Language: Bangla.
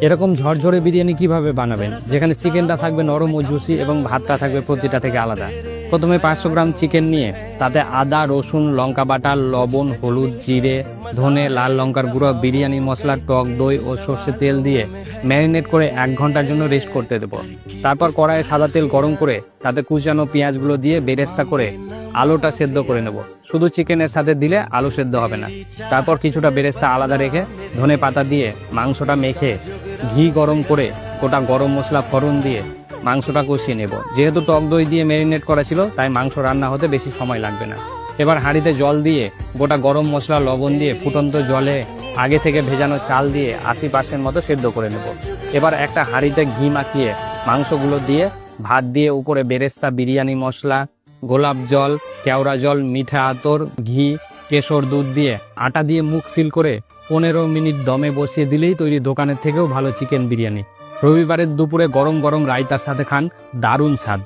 এরকম ঝরঝরে বিরিয়ানি কিভাবে বানাবেন, যেখানে চিকেনটা থাকবে নরম ও জুসি এবং ভাতটা থাকবে প্রতিটা থেকে আলাদা। প্রথমে 500 গ্রাম চিকেন নিয়ে তাতে আদা, রসুন, লঙ্কা বাটা, লবণ, হলুদ, জিরে, ধনে, লাল লঙ্কার গুঁড়ো, বিরিয়ানি মশলা, টক দই ও সর্ষের তেল দিয়ে ম্যারিনেট করে 1 ঘন্টার জন্য রেস্ট করতে দেব। তারপর কড়াইয়ে সাদা তেল গরম করে তাতে কুচানো পেঁয়াজগুলো দিয়ে বেরেস্তা করে আলুটা সেদ্ধ করে নেব। শুধু চিকেনের সাথে দিলে আলু সেদ্ধ হবে না। তারপর কিছুটা বেরেস্তা আলাদা রেখে ধনে পাতা দিয়ে মাংসটা মেখে ঘি গরম করে গোটা গরম মশলা ফোড়ন দিয়ে মাংসটা কষিয়ে নেব। যেহেতু টক দই দিয়ে ম্যারিনেট করা ছিল তাই মাংস রান্না হতে বেশি সময় লাগবে না। এবার হাঁড়িতে জল দিয়ে গোটা গরম মশলা, লবণ দিয়ে ফুটন্ত জলে আগে থেকে ভেজানো চাল দিয়ে 80% মতো সেদ্ধ করে নেব। এবার একটা হাঁড়িতে ঘি মাখিয়ে মাংসগুলো দিয়ে ভাত দিয়ে উপরে বেরেস্তা, বিরিয়ানি মশলা, গোলাপ জল, কেওড়া জল, মিঠা আতর, ঘি, কেশর দুধ দিয়ে আটা দিয়ে মুখ সিল করে 15 মিনিট দমে বসিয়ে দিলেই তৈরি দোকানের থেকেও ভালো চিকেন বিরিয়ানি। রবিবারের দুপুরে গরম গরম রায়তার সাথে খান, দারুণ স্বাদ।